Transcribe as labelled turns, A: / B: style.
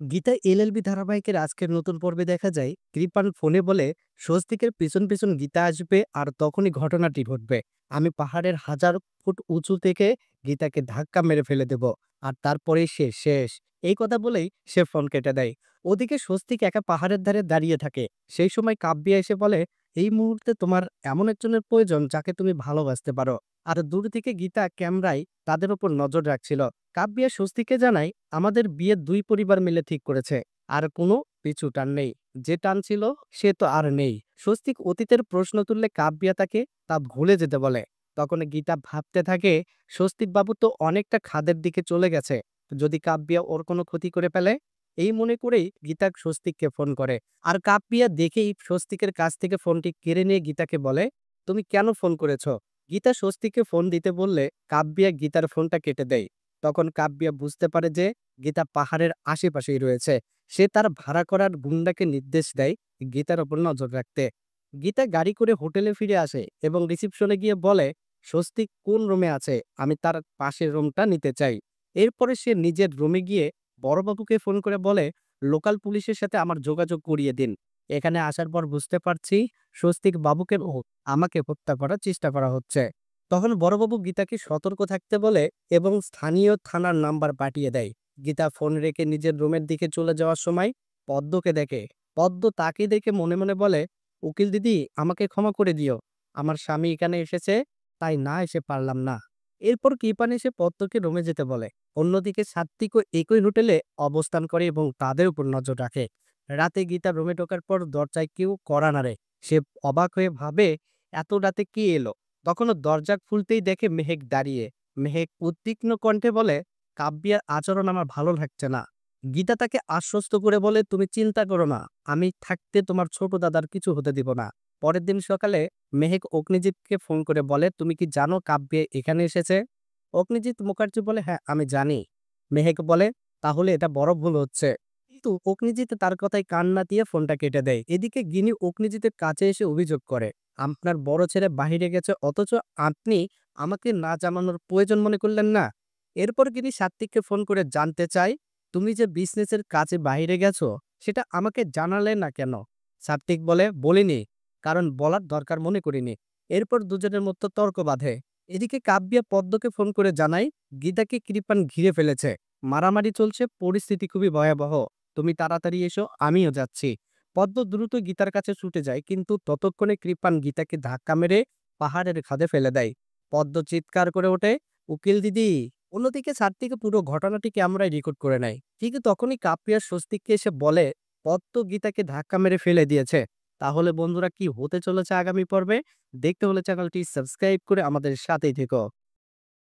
A: Gita LLB ধারাবাহিকের আজকের নতুন পর্বে দেখা যায় কৃপান ফোনে বলে স্বস্তিকের পিছন পিছন গীতা আসবে আর তখনই ঘটনাটি ঘটবে। আমি পাহাড়ের 1000 ফুট উঁচু থেকে গীতাকে ধাক্কা মেরে ফেলে দেব আর তারপরেই সে শেষ। এই কথা বলেই সে ফোন কেটে দেয়। ওদিকে স্বস্তিক একা পাহাড়ের ধারে দাঁড়িয়ে থাকে। সেই সময় কাব্যা এসে বলে, এই মুহূর্তে তোমার এমন একজনের প্রয়োজন যাকে তুমি ভালোবাসতে পারো। আর দূর থেকে গীতা ক্যামেরায় তাদের উপর নজর রাখছিল। কাব্যিয়া স্বস্তিকে জানায়, আমাদের বিয়ে দুই পরিবার মিলে ঠিক করেছে। আর কোনো পিছু টান নেই। যে টান ছিল সে তো আর নেই। স্বস্তিক অতীতের প্রশ্ন তুললে কাব্যিয়া তাকে তা ভুলে যেতে বলে। তখন গীতা ভাবতে থাকে, স্বস্তিক বাবু তো অনেকটা খাদের দিকে চলে গেছে। যদি কাব্যিয়া ওর কোনো ক্ষতি করে ফেলে। এই মনে করেই গীতা স্বস্তিককে ফোন করে। আর কাব্যিয়া দেখেই স্বস্তিকের কাছ থেকে ফোনটি কেড়ে নিয়ে গীতাকে বলে, তুমি কেন ফোন করেছো? গীতা স্বস্তিককে ফোন দিতে বললে কাব্যিয়া গীতার ফোনটা কেটে দেয়। তখন কাব্যিয়া বুঝতে পারে যে গীতা পাহাড়ের আশেপাশেই রয়েছে। সে তার ভাড়া করার গুন্ডাকে নির্দেশ দেয় গীতার ওপর নজর রাখতে। গীতা গাড়ি করে হোটেলে ফিরে আসে এবং রিসিপশনে গিয়ে বলে, স্বস্তিক কোন রুমে আছে, আমি তার পাশের রুমটা নিতে চাই। এরপরে সে নিজের রুমে গিয়ে বড়বাবুকে ফোন করে বলে, লোকাল পুলিশের সাথে আমার যোগাযোগ করিয়ে দিন। এখানে আসার পর বুঝতে পারছি স্বস্তিক বাবুকে আমাকে হত্যা করার চেষ্টা করা হচ্ছে। তখন বড়বাবু গীতাকে সতর্ক থাকতে বলে এবং স্থানীয় থানার নাম্বার পাঠিয়ে দেয়। গীতা ফোন রেখে নিজের রুমের দিকে চলে যাওয়ার সময় পদ্মকে দেখে। পদ্ম তাকে দেখে মনে মনে বলে, উকিল দিদি, আমাকে ক্ষমা করে দিও। আমার স্বামী এখানে এসেছে, তাই না এসে পারলাম না। এরপর কৃপান এসে পদ্মকে রুমে যেতে বলে। অন্যদিকে সাত্বিকও একই হোটেলে অবস্থান করে এবং তাদের উপর নজর রাখে। রাতে গীতা রুমে ঢোকার পর দরজায় কেউ কড়া নাড়ে। সে অবাক হয়ে ভাবে, এত রাতে কি এলো। তখনও দরজা খুলতেই দেখে মেহেক দাঁড়িয়ে। মেহেক উদ্বিগ্ন কণ্ঠে বলে, কাব্যিয়ার আচরণ আমার ভালো লাগছে না। গীতা তাকে আশ্বস্ত করে বলে, তুমি চিন্তা করো না, আমি থাকতে তোমার ছোট দাদার কিছু হতে দিব না। পরের দিন সকালে মেহেক অগ্নিজিৎকে ফোন করে বলে, তুমি কি জানো কাব্যিয়া এখানে এসেছে? অগ্নিজিৎ মুখার্জি বলে, হ্যাঁ আমি জানি। মেহেক বলে, তাহলে এটা বড় ভুল হচ্ছে। কিন্তু অগ্নিজিৎ তার কথায় কান না দিয়ে ফোনটা কেটে দেয়। এদিকে গিনি অগ্নিজিতের কাছে এসে অভিযোগ করে, আপনার বড় ছেলে বাহিরে গেছে অথচ আপনি আমাকে না জানানোর প্রয়োজন মনে করলেন না। এরপর গিনি সাত্বিককে ফোন করে জানতে চায়, তুমি যে বিজনেসের কাজে বাইরে গেছো সেটা আমাকে জানালে না কেন? সাত্বিক বলে, বলিনি, কারণ বলার দরকার মনে করিনি। এরপর দুজনের মধ্যে তর্ক বাঁধে। এদিকে কাব্যা পদ্মকে ফোন করে জানায়, গীতাকে কৃপান ঘিরে ফেলেছে, মারামারি চলছে, পরিস্থিতি খুবই ভয়াবহ। তুমি তাড়াতাড়ি এসো, আমিও যাচ্ছি। পদ্ম দ্রুত গীতার কাছে ছুটে যায়, কিন্তু ততক্ষণে কৃপান গীতাকে ধাক্কা মেরে পাহাড়ের খাদে ফেলে দেয়। পদ্ম চিৎকার করে ওঠে, উকিল দিদি। অন্যদিকে সাত্বিক পুরো ঘটনাটি ক্যামেরায় রেকর্ড করে নেয়। ঠিক তখনই কাপ্রিয়া স্বস্তিককে এসে বলে, পদ্ম গীতাকে ধাক্কা মেরে ফেলে দিয়েছে। তাহলে বন্ধুরা কি হতে চলেছে আগামী পর্বে দেখতে হলে চ্যানেলটি সাবস্ক্রাইব করে আমাদের সাথেই থেকো।